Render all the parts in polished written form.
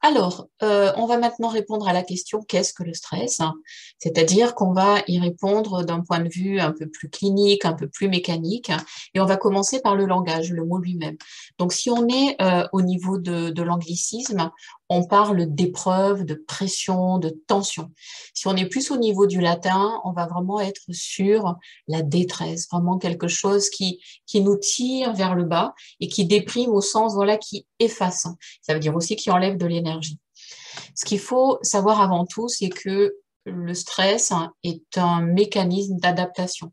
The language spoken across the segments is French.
Alors, on va maintenant répondre à la question qu'est-ce que le stress? C'est-à-dire qu'on va y répondre d'un point de vue un peu plus clinique, un peu plus mécanique, et on va commencer par le langage, le mot lui-même. Donc, si on est au niveau de l'anglicisme, on parle d'épreuve, de pression, de tension. Si on est plus au niveau du latin, on va vraiment être sur la détresse, vraiment quelque chose qui nous tire vers le bas et qui déprime au sens, voilà, qui efface. Ça veut dire aussi qu'il enlève de l'énergie. Ce qu'il faut savoir avant tout, c'est que le stress est un mécanisme d'adaptation,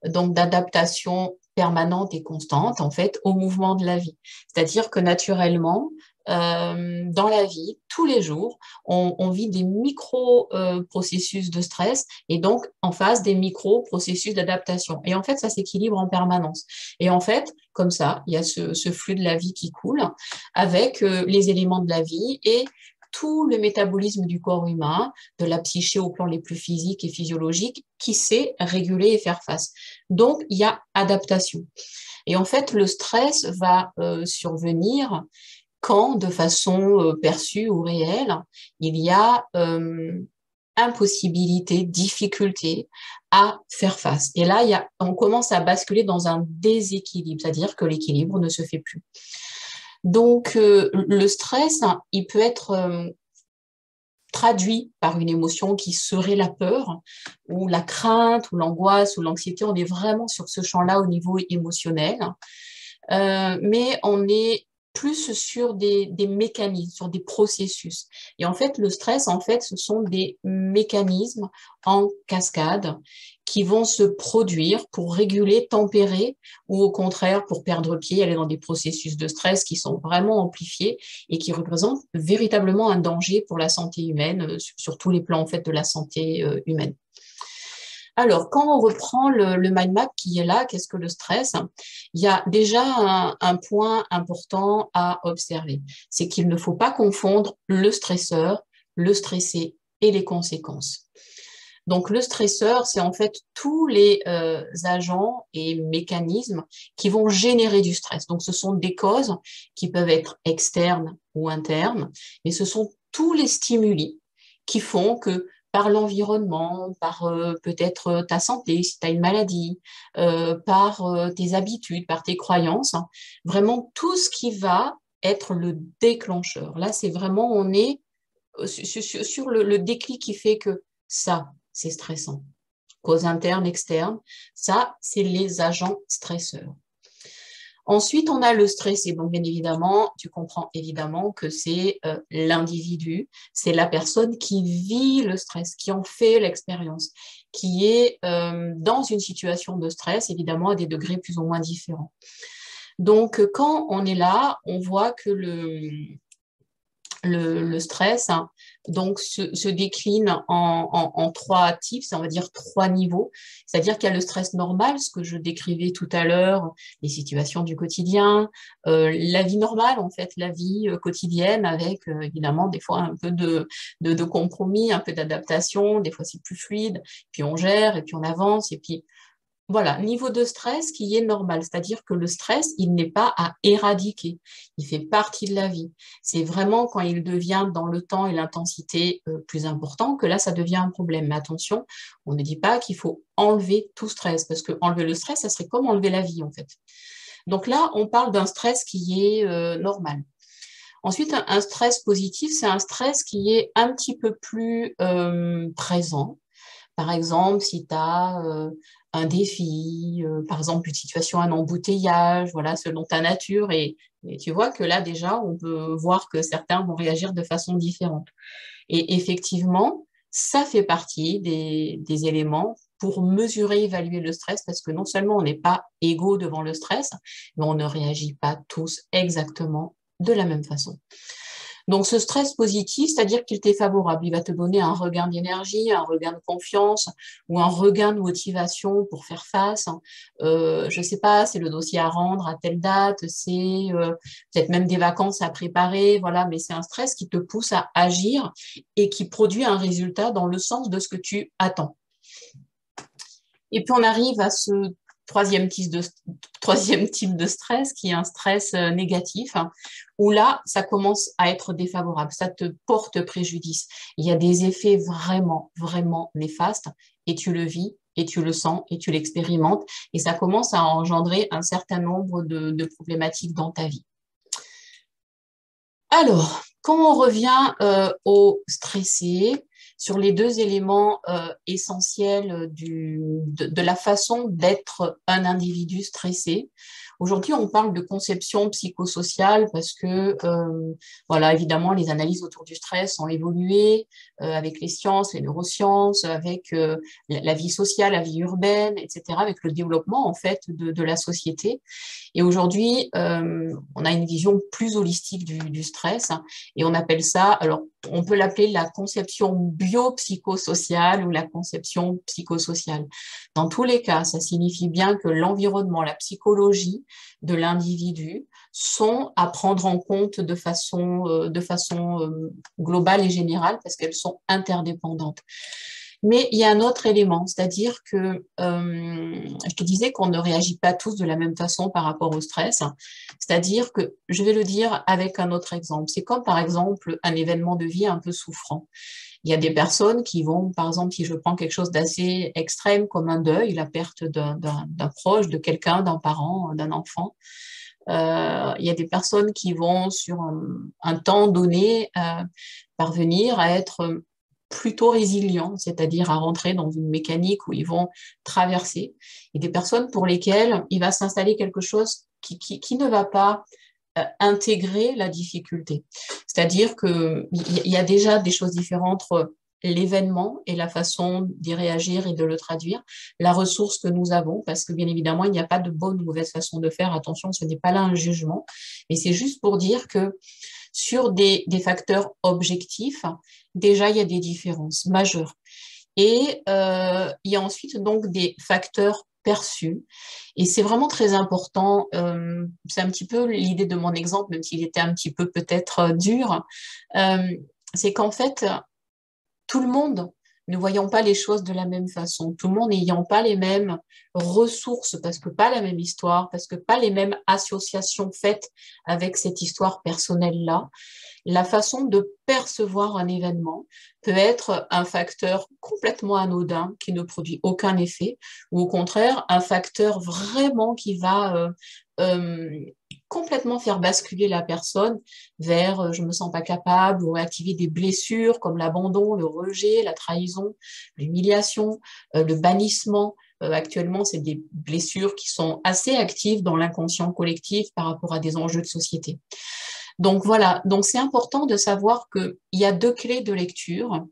donc d'adaptation permanente et constante, en fait, au mouvement de la vie. C'est-à-dire que naturellement, dans la vie, tous les jours, on vit des micro-processus de stress et donc en face des micro-processus d'adaptation. Et en fait, ça s'équilibre en permanence. Et en fait, comme ça, il y a ce flux de la vie qui coule avec les éléments de la vie et tout le métabolisme du corps humain, de la psyché au plan les plus physiques et physiologiques, qui sait réguler et faire face. Donc, il y a adaptation. Et en fait, le stress va survenir quand, de façon perçue ou réelle, il y a impossibilité, difficulté à faire face. Et là, on commence à basculer dans un déséquilibre, c'est-à-dire que l'équilibre ne se fait plus. Donc, le stress, il peut être traduit par une émotion qui serait la peur, ou la crainte, ou l'angoisse, ou l'anxiété. On est vraiment sur ce champ-là au niveau émotionnel. Mais on est plus sur des mécanismes, sur des processus. Et en fait, le stress, en fait, ce sont des mécanismes en cascade qui vont se produire pour réguler, tempérer, ou au contraire, pour perdre pied, aller dans des processus de stress qui sont vraiment amplifiés et qui représentent véritablement un danger pour la santé humaine, sur tous les plans, en fait, de la santé humaine. Alors, quand on reprend le mind map qui est là, qu'est-ce que le stress? Il y a déjà un point important à observer. C'est qu'il ne faut pas confondre le stresseur, le stressé et les conséquences. Donc, le stresseur, c'est en fait tous les agents et mécanismes qui vont générer du stress. Donc, ce sont des causes qui peuvent être externes ou internes, mais ce sont tous les stimuli qui font que par l'environnement, par peut-être ta santé, si tu as une maladie, par tes habitudes, par tes croyances, vraiment tout ce qui va être le déclencheur. Là, c'est vraiment, on est sur le déclic qui fait que ça, c'est stressant. Cause interne, externe, ça, c'est les agents stresseurs. Ensuite, on a le stress, et donc bien évidemment, tu comprends évidemment que c'est l'individu, c'est la personne qui vit le stress, qui en fait l'expérience, qui est dans une situation de stress, évidemment, à des degrés plus ou moins différents. Donc, quand on est là, on voit que le stress donc se décline en trois types, on va dire trois niveaux. C'est-à-dire qu'il y a le stress normal, ce que je décrivais tout à l'heure, les situations du quotidien, la vie normale, en fait, la vie quotidienne avec évidemment des fois un peu de compromis, un peu d'adaptation, des fois c'est plus fluide, puis on gère et puis on avance et puis voilà, niveau de stress qui est normal, c'est-à-dire que le stress, il n'est pas à éradiquer, il fait partie de la vie. C'est vraiment quand il devient dans le temps et l'intensité plus important que là, ça devient un problème. Mais attention, on ne dit pas qu'il faut enlever tout stress, parce que enlever le stress, ça serait comme enlever la vie, en fait. Donc là, on parle d'un stress qui est normal. Ensuite, un stress positif, c'est un stress qui est un petit peu plus présent. Par exemple, si tu as un défi, par exemple une situation, un embouteillage, voilà, selon ta nature. Et tu vois que là, déjà, on peut voir que certains vont réagir de façon différente. Et effectivement, ça fait partie des éléments pour mesurer, évaluer le stress, parce que non seulement on n'est pas égaux devant le stress, mais on ne réagit pas tous exactement de la même façon. Donc, ce stress positif, c'est-à-dire qu'il t'est favorable. Il va te donner un regain d'énergie, un regain de confiance ou un regain de motivation pour faire face. Je ne sais pas, c'est le dossier à rendre à telle date, c'est peut-être même des vacances à préparer, voilà, mais c'est un stress qui te pousse à agir et qui produit un résultat dans le sens de ce que tu attends. Et puis, on arrive à ce troisième type de stress, qui est un stress négatif, hein, où là, ça commence à être défavorable, ça te porte préjudice. Il y a des effets vraiment, vraiment néfastes, et tu le vis, et tu le sens, et tu l'expérimentes, et ça commence à engendrer un certain nombre de problématiques dans ta vie. Alors, quand on revient au stressé, sur les deux éléments essentiels de la façon d'être un individu stressé. Aujourd'hui, on parle de conception psychosociale parce que, voilà, évidemment, les analyses autour du stress ont évolué avec les sciences, les neurosciences, avec la vie sociale, la vie urbaine, etc., avec le développement, en fait, de la société. Et aujourd'hui, on a une vision plus holistique du stress et on appelle ça, alors on peut l'appeler la conception biopsychosociale ou la conception psychosociale. Dans tous les cas, ça signifie bien que l'environnement, la psychologie de l'individu sont à prendre en compte de façon globale et générale parce qu'elles sont interdépendantes. Mais il y a un autre élément, c'est-à-dire que je te disais qu'on ne réagit pas tous de la même façon par rapport au stress, c'est-à-dire que, je vais le dire avec un autre exemple, c'est comme par exemple un événement de vie un peu souffrant. Il y a des personnes qui vont, par exemple, si je prends quelque chose d'assez extrême comme un deuil, la perte d'un proche, de quelqu'un, d'un parent, d'un enfant, il y a des personnes qui vont, sur un temps donné, parvenir à être plutôt résilients, c'est-à-dire à rentrer dans une mécanique où ils vont traverser, et des personnes pour lesquelles il va s'installer quelque chose qui ne va pas intégrer la difficulté. C'est-à-dire qu'il y a déjà des choses différentes entre l'événement et la façon d'y réagir et de le traduire, la ressource que nous avons, parce que bien évidemment, il n'y a pas de bonne ou mauvaise façon de faire. Attention, ce n'est pas là un jugement, mais c'est juste pour dire que sur des facteurs objectifs, déjà, il y a des différences majeures. Et il y a ensuite donc des facteurs perçus. Et c'est vraiment très important. C'est un petit peu l'idée de mon exemple, même s'il était un petit peu peut-être dur. C'est qu'en fait, tout le monde ne voyant pas les choses de la même façon, tout le monde n'ayant pas les mêmes ressources, parce que pas la même histoire, parce que pas les mêmes associations faites avec cette histoire personnelle-là, la façon de percevoir un événement peut être un facteur complètement anodin qui ne produit aucun effet, ou au contraire un facteur vraiment qui va complètement faire basculer la personne vers je me sens pas capable, ou réactiver des blessures comme l'abandon, le rejet, la trahison, l'humiliation, le bannissement. Actuellement, c'est des blessures qui sont assez actives dans l'inconscient collectif par rapport à des enjeux de société. Donc voilà, donc c'est important de savoir qu'il y a deux clés de lecture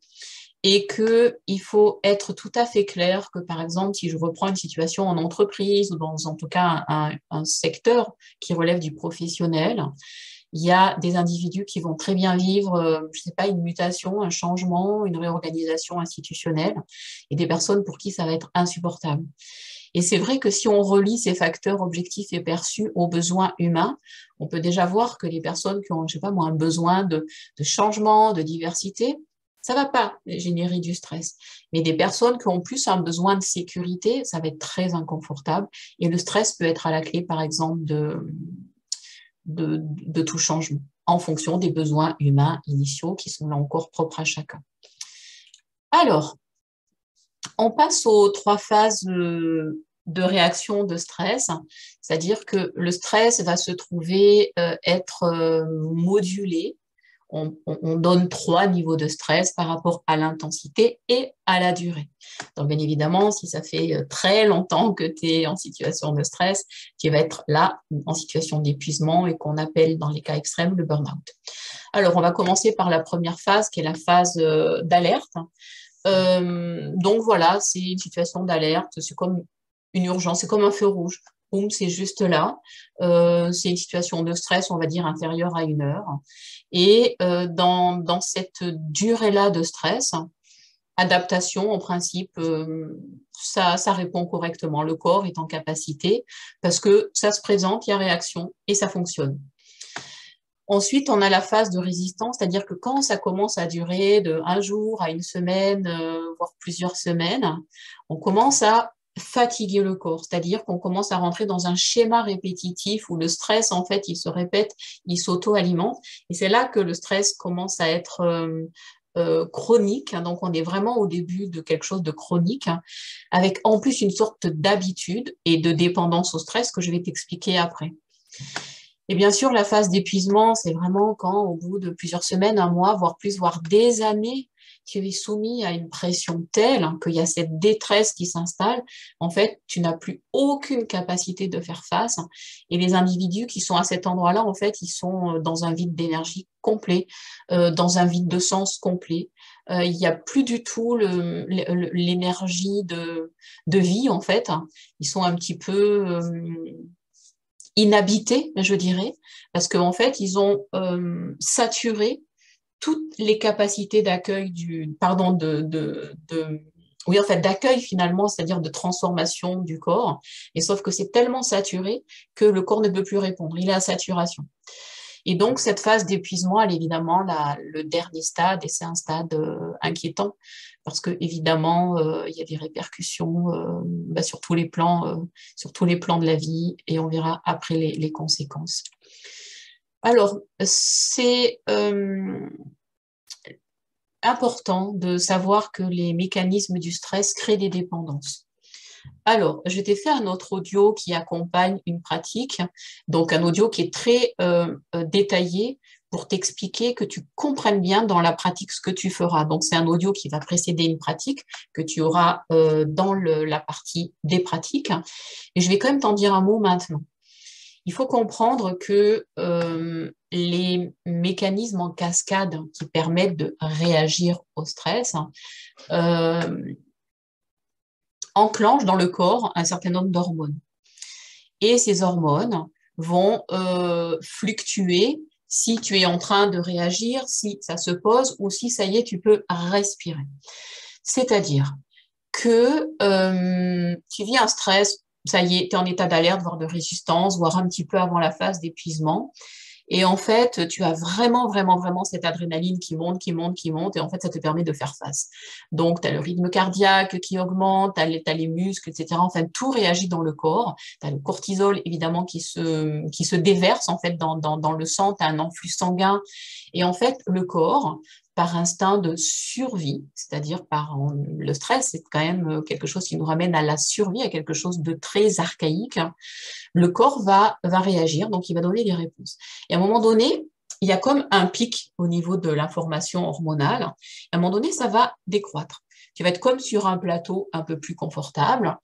et qu'il faut être tout à fait clair que, par exemple, si je reprends une situation en entreprise ou dans en tout cas un secteur qui relève du professionnel, il y a des individus qui vont très bien vivre, je ne sais pas, une mutation, un changement, une réorganisation institutionnelle, et des personnes pour qui ça va être insupportable. Et c'est vrai que si on relie ces facteurs objectifs et perçus aux besoins humains, on peut déjà voir que les personnes qui ont, je sais pas moi, un besoin de changement, de diversité, ça va pas générer du stress. Mais des personnes qui ont plus un besoin de sécurité, ça va être très inconfortable. Et le stress peut être à la clé, par exemple, de tout changement, en fonction des besoins humains initiaux qui sont là encore propres à chacun. Alors, on passe aux trois phases de réaction de stress, c'est-à-dire que le stress va se trouver être modulé. On donne trois niveaux de stress par rapport à l'intensité et à la durée. Donc, bien évidemment, si ça fait très longtemps que tu es en situation de stress, tu vas être là en situation d'épuisement et qu'on appelle dans les cas extrêmes le burn-out. Alors, on va commencer par la première phase qui est la phase d'alerte. Donc voilà, c'est une situation d'alerte, c'est comme une urgence, c'est comme un feu rouge. Boum, c'est juste là. C'est une situation de stress, on va dire, inférieure à 1 heure. Et dans cette durée-là de stress, adaptation, en principe, ça répond correctement. Le corps est en capacité parce que ça se présente, il y a réaction et ça fonctionne. Ensuite, on a la phase de résistance, c'est-à-dire que quand ça commence à durer de 1 jour à 1 semaine, voire plusieurs semaines, on commence à fatiguer le corps, c'est-à-dire qu'on commence à rentrer dans un schéma répétitif où le stress, en fait, il se répète, il s'auto-alimente. Et c'est là que le stress commence à être chronique. Donc, on est vraiment au début de quelque chose de chronique, hein, avec en plus une sorte d'habitude et de dépendance au stress que je vais t'expliquer après. Et bien sûr, la phase d'épuisement, c'est vraiment quand, au bout de plusieurs semaines, un mois, voire plus, voire des années, tu es soumis à une pression telle qu'il y a cette détresse qui s'installe. En fait, tu n'as plus aucune capacité de faire face. Et les individus qui sont à cet endroit-là, en fait, ils sont dans un vide d'énergie complet, dans un vide de sens complet. Il n'y a plus du tout l'énergie de vie, en fait. Ils sont un petit peu inhabités, je dirais, parce qu'en fait, ils ont saturé toutes les capacités d'accueil oui, en fait, d'accueil finalement, c'est-à-dire de transformation du corps. Et sauf que c'est tellement saturé que le corps ne peut plus répondre. Il est à saturation. Et donc, cette phase d'épuisement, elle est évidemment le dernier stade, et c'est un stade inquiétant, parce que évidemment, il y a des répercussions sur tous les plans de la vie, et on verra après les conséquences. Alors, c'est important de savoir que les mécanismes du stress créent des dépendances. Alors, je t'ai fait un autre audio qui accompagne une pratique, donc un audio qui est très détaillé pour t'expliquer que tu comprennes bien dans la pratique ce que tu feras. Donc, c'est un audio qui va précéder une pratique que tu auras dans la partie des pratiques. Et je vais quand même t'en dire un mot maintenant. Il faut comprendre que les mécanismes en cascade qui permettent de réagir au stress enclenchent dans le corps un certain nombre d'hormones. Et ces hormones vont fluctuer si tu es en train de réagir, si ça se pose ou si ça y est, tu peux respirer. C'est-à-dire que tu vis un stress, ça y est, tu es en état d'alerte, voire de résistance, voire un petit peu avant la phase d'épuisement. Et en fait, tu as vraiment, vraiment, vraiment cette adrénaline qui monte, qui monte, qui monte, et en fait, ça te permet de faire face. Donc, tu as le rythme cardiaque qui augmente, tu as les muscles, etc. Enfin, tout réagit dans le corps. Tu as le cortisol, évidemment, qui se déverse, en fait, dans le sang, tu as un enflux sanguin. Et en fait, le corps, par instinct de survie, c'est-à-dire par le stress, c'est quand même quelque chose qui nous ramène à la survie, à quelque chose de très archaïque. Le corps va réagir, donc il va donner des réponses. Et à un moment donné, il y a comme un pic au niveau de l'information hormonale. À un moment donné, ça va décroître. Tu vas être comme sur un plateau un peu plus confortable.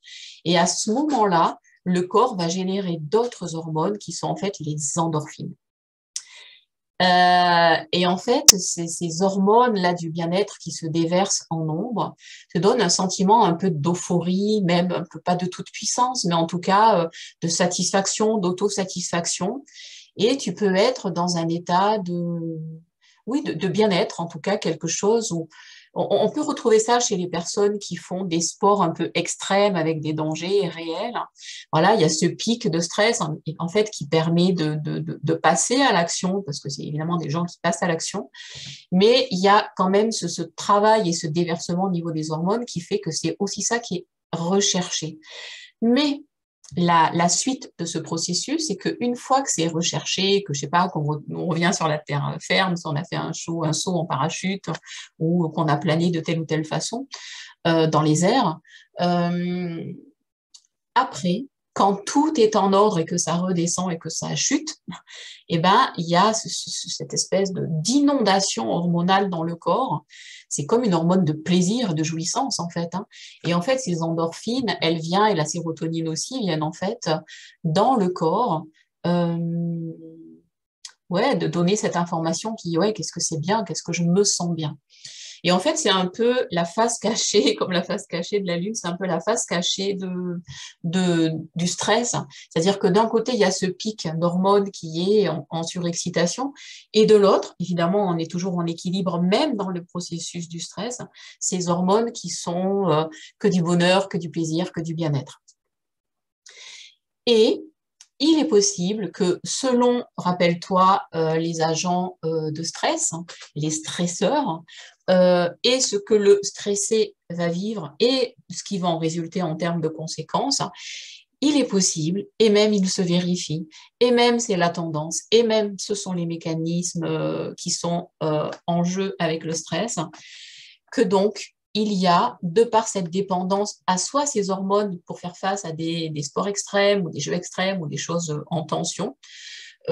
Et à ce moment-là, le corps va générer d'autres hormones qui sont en fait les endorphines. Et en fait, ces hormones-là du bien-être qui se déversent en nombre te donnent un sentiment un peu d'euphorie, même un peu pas de toute puissance, mais en tout cas de satisfaction, d'autosatisfaction. Et tu peux être dans un état de bien-être, en tout cas quelque chose où on peut retrouver ça chez les personnes qui font des sports un peu extrêmes avec des dangers réels. Voilà, il y a ce pic de stress en fait qui permet de passer à l'action, parce que c'est évidemment des gens qui passent à l'action, mais il y a quand même ce travail et ce déversement au niveau des hormones qui fait que c'est aussi ça qui est recherché. Mais la suite de ce processus, c'est qu'une fois que c'est recherché, que je sais pas, qu'on revient sur la terre ferme, si on a fait un saut en parachute ou qu'on a plané de telle ou telle façon dans les airs, après, quand tout est en ordre et que ça redescend et que ça chute, eh ben, il y a cette espèce d'inondation hormonale dans le corps. C'est comme une hormone de plaisir, de jouissance, en fait, hein. Et en fait, ces endorphines, elles viennent, et la sérotonine aussi, viennent en fait dans le corps, euh, ouais, de donner cette information qui, ouais, qu'est-ce que c'est bien, qu'est-ce que je me sens bien. Et en fait, c'est un peu la face cachée, comme la face cachée de la Lune, c'est un peu la face cachée du stress. C'est-à-dire que d'un côté, il y a ce pic d'hormones qui est en surexcitation, et de l'autre, évidemment, on est toujours en équilibre, même dans le processus du stress, ces hormones qui sont que du bonheur, que du plaisir, que du bien-être. Et il est possible que selon, rappelle-toi, les agents de stress, les stresseurs, et ce que le stressé va vivre et ce qui va en résulter en termes de conséquences, il est possible, et même il se vérifie, et même c'est la tendance, et même ce sont les mécanismes qui sont en jeu avec le stress, que donc il y a, de par cette dépendance à soit ces hormones pour faire face à des sports extrêmes ou des jeux extrêmes ou des choses en tension,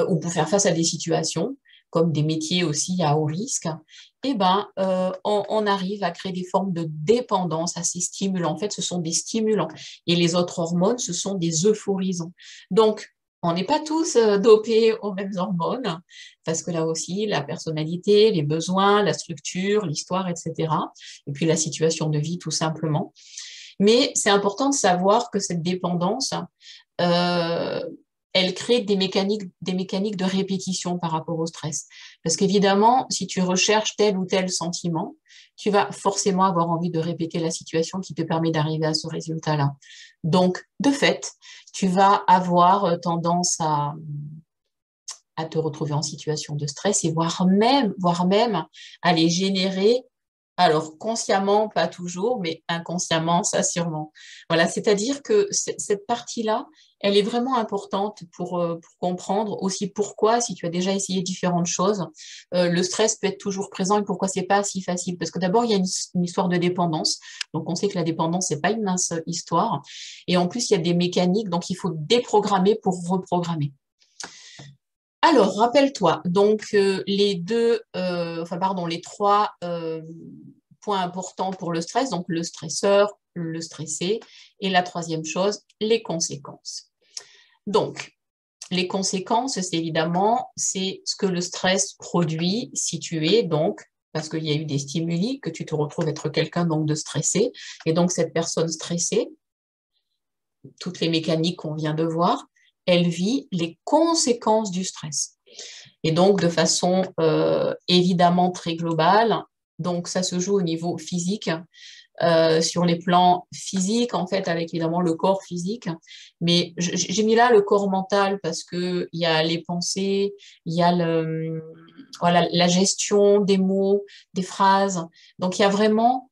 ou pour faire face à des situations comme des métiers aussi à haut risque, eh ben, on arrive à créer des formes de dépendance à ces stimulants. En fait, ce sont des stimulants. Et les autres hormones, ce sont des euphorisants. Donc, on n'est pas tous dopés aux mêmes hormones, parce que là aussi, la personnalité, les besoins, la structure, l'histoire, etc. Et puis la situation de vie, tout simplement. Mais c'est important de savoir que cette dépendance, euh, elle crée des mécaniques de répétition par rapport au stress. Parce qu'évidemment, si tu recherches tel ou tel sentiment, tu vas forcément avoir envie de répéter la situation qui te permet d'arriver à ce résultat-là. Donc, de fait, tu vas avoir tendance à te retrouver en situation de stress et voire même à les générer. Alors, consciemment, pas toujours, mais inconsciemment, ça sûrement. Voilà, c'est-à-dire que cette partie-là, elle est vraiment importante pour comprendre aussi pourquoi, si tu as déjà essayé différentes choses, le stress peut être toujours présent et pourquoi c'est pas si facile. Parce que d'abord, il y a une histoire de dépendance. Donc, on sait que la dépendance, c'est pas une mince histoire. Et en plus, il y a des mécaniques, donc il faut déprogrammer pour reprogrammer. Alors, rappelle-toi, donc les trois points importants pour le stress, donc le stresseur, le stressé, et la troisième chose, les conséquences. Donc, les conséquences, c'est évidemment, c'est ce que le stress produit si tu es donc, parce qu'il y a eu des stimuli, que tu te retrouves être quelqu'un donc de stressé, et donc cette personne stressée, toutes les mécaniques qu'on vient de voir, elle vit les conséquences du stress. Et donc, de façon évidemment très globale, donc ça se joue au niveau physique, sur les plans physiques, en fait, avec évidemment le corps physique. Mais j'ai mis là le corps mental parce qu'il y a les pensées, il y a voilà, la gestion des mots, des phrases. Donc, il y a vraiment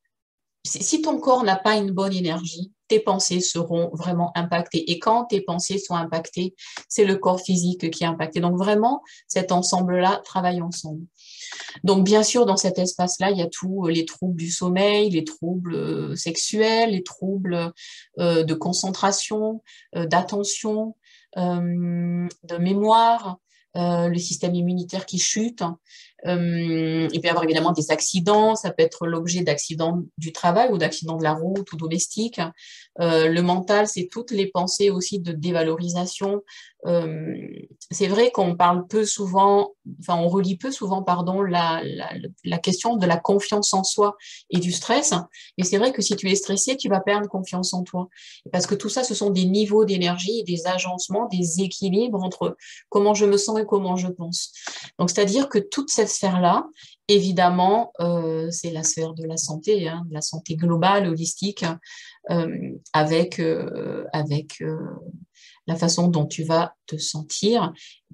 si ton corps n'a pas une bonne énergie, tes pensées seront vraiment impactées. Et quand tes pensées sont impactées, c'est le corps physique qui est impacté. Donc vraiment, cet ensemble-là travaille ensemble. Donc bien sûr, dans cet espace-là, il y a tous les troubles du sommeil, les troubles sexuels, les troubles de concentration, d'attention, de mémoire, le système immunitaire qui chute. Il peut y avoir évidemment des accidents, ça peut être l'objet d'accidents du travail ou d'accidents de la route ou domestiques. Le mental, c'est toutes les pensées aussi de dévalorisation. Euh, c'est vrai qu'on parle peu souvent, enfin on relie peu souvent, pardon, la question de la confiance en soi et du stress. Mais c'est vrai que si tu es stressé, tu vas perdre confiance en toi. Parce que tout ça, ce sont des niveaux d'énergie, des agencements, des équilibres entre comment je me sens et comment je pense. Donc, c'est-à-dire que toute cette sphère-là, évidemment, c'est la sphère de la santé globale, holistique, avec la façon dont tu vas te sentir,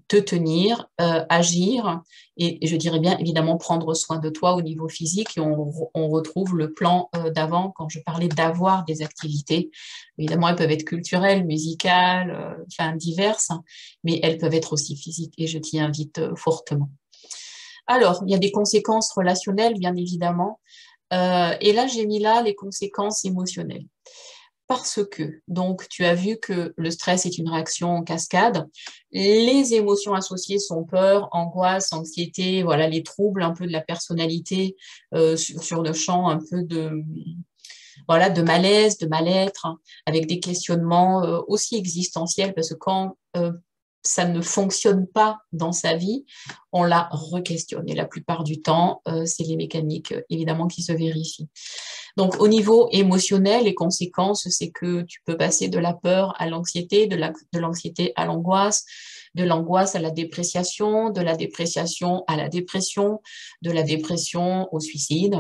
te tenir, agir, et je dirais bien évidemment prendre soin de toi au niveau physique. Et on retrouve le plan d'avant quand je parlais d'avoir des activités. Évidemment, elles peuvent être culturelles, musicales, enfin diverses, mais elles peuvent être aussi physiques et je t'y invite fortement. Alors, il y a des conséquences relationnelles, bien évidemment. Et là, j'ai mis là les conséquences émotionnelles. Parce que, donc, tu as vu que le stress est une réaction en cascade. Les émotions associées sont peur, angoisse, anxiété, voilà, les troubles un peu de la personnalité sur le champ un peu voilà, de malaise, de mal-être, hein, avec des questionnements aussi existentiels, parce que quand ça ne fonctionne pas dans sa vie, on la re-questionne. Et la plupart du temps, c'est les mécaniques, évidemment, qui se vérifient. Donc, au niveau émotionnel, les conséquences, c'est que tu peux passer de la peur à l'anxiété, de l'anxiété à l'angoisse, de l'angoisse à la dépréciation, de la dépréciation à la dépression, de la dépression au suicide.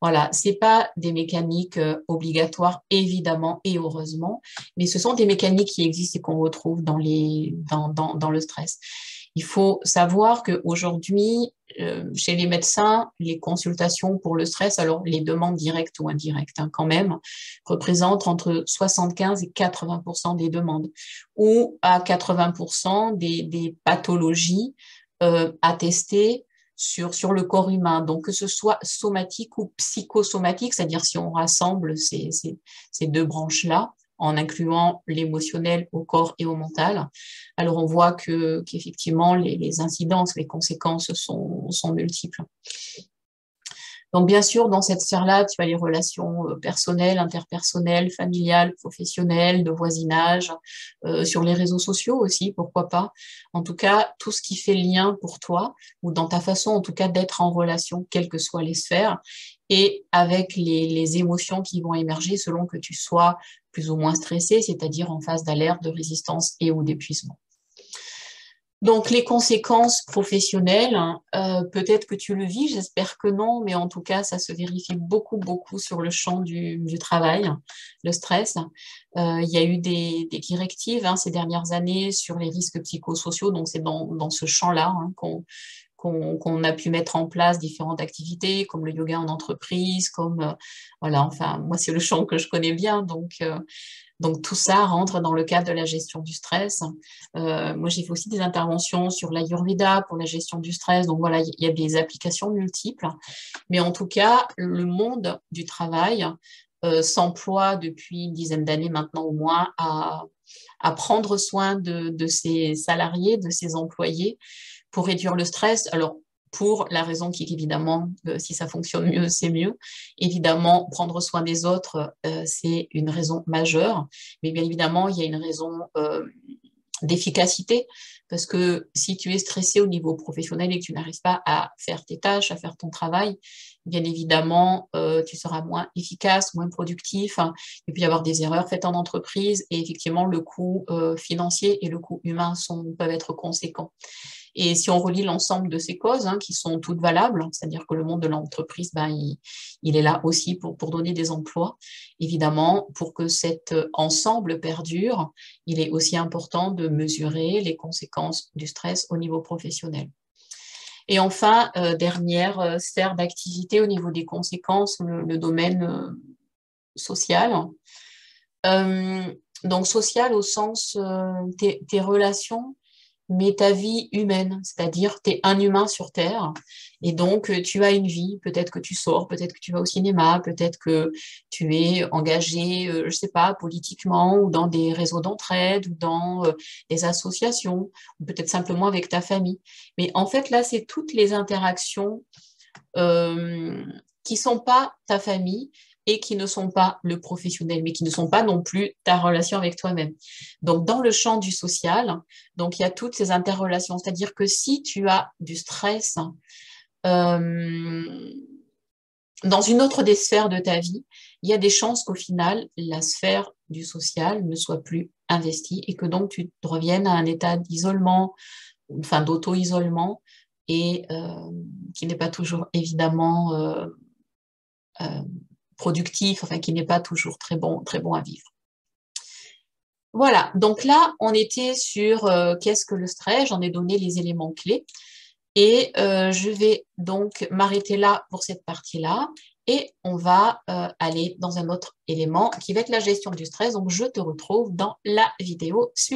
Voilà, c'est pas des mécaniques obligatoires, évidemment et heureusement, mais ce sont des mécaniques qui existent et qu'on retrouve dans le stress. Il faut savoir qu'aujourd'hui, chez les médecins, les consultations pour le stress, alors les demandes directes ou indirectes hein, quand même, représentent entre 75 et 80% des demandes, ou à 80% des pathologies attestées sur le corps humain. Donc, que ce soit somatique ou psychosomatique, c'est-à-dire si on rassemble ces deux branches-là, en incluant l'émotionnel au corps et au mental, alors on voit qu'effectivement, les incidences, les conséquences sont multiples. Donc, bien sûr, dans cette sphère-là, tu as les relations personnelles, interpersonnelles, familiales, professionnelles, de voisinage, sur les réseaux sociaux aussi, pourquoi pas. En tout cas, tout ce qui fait lien pour toi, ou dans ta façon, en tout cas, d'être en relation, quelles que soient les sphères, et avec les émotions qui vont émerger selon que tu sois plus ou moins stressé, c'est-à-dire en phase d'alerte, de résistance et ou d'épuisement. Donc, les conséquences professionnelles, peut-être que tu le vis, j'espère que non, mais en tout cas, ça se vérifie beaucoup, beaucoup sur le champ du travail, le stress. Il y a eu des directives ces dernières années sur les risques psychosociaux, donc c'est dans ce champ-là qu'on a pu mettre en place différentes activités, comme le yoga en entreprise, comme, voilà, enfin, moi, c'est le champ que je connais bien, donc tout ça rentre dans le cadre de la gestion du stress. Moi, j'ai fait aussi des interventions sur l'Ayurveda pour la gestion du stress. Donc voilà, il y a des applications multiples. Mais en tout cas, le monde du travail s'emploie depuis une dizaine d'années maintenant au moins à prendre soin de ses salariés, de ses employés pour réduire le stress. Alors, pour la raison qui est évidemment, si ça fonctionne mieux, c'est mieux. Évidemment, prendre soin des autres, c'est une raison majeure. Mais bien évidemment, il y a une raison d'efficacité, parce que si tu es stressé au niveau professionnel et que tu n'arrives pas à faire tes tâches, à faire ton travail, bien évidemment, tu seras moins efficace, moins productif. Il peut y avoir des erreurs faites en entreprise et effectivement, le coût financier et le coût humain peuvent être conséquents. Et si on relie l'ensemble de ces causes, qui sont toutes valables, c'est-à-dire que le monde de l'entreprise, il est là aussi pour donner des emplois. Évidemment, pour que cet ensemble perdure, il est aussi important de mesurer les conséquences du stress au niveau professionnel. Et enfin, dernière sphère d'activité au niveau des conséquences, le domaine social. Donc social au sens tes relations, mais ta vie humaine, c'est-à-dire tu es un humain sur Terre et donc tu as une vie, peut-être que tu sors, peut-être que tu vas au cinéma, peut-être que tu es engagé, je sais pas, politiquement ou dans des réseaux d'entraide ou dans des associations ou peut-être simplement avec ta famille. Mais en fait là, c'est toutes les interactions qui sont pas ta famille et qui ne sont pas le professionnel, mais qui ne sont pas non plus ta relation avec toi-même. Donc, dans le champ du social, donc il y a toutes ces interrelations. C'est-à-dire que si tu as du stress euh, dans une autre des sphères de ta vie, il y a des chances qu'au final, la sphère du social ne soit plus investie et que donc tu reviennes à un état d'isolement, enfin d'auto-isolement, et qui n'est pas toujours évidemment productif, enfin qui n'est pas toujours très bon à vivre. Voilà, donc là, on était sur qu'est-ce que le stress, j'en ai donné les éléments clés, et je vais donc m'arrêter là pour cette partie-là, et on va aller dans un autre élément qui va être la gestion du stress, donc je te retrouve dans la vidéo suivante.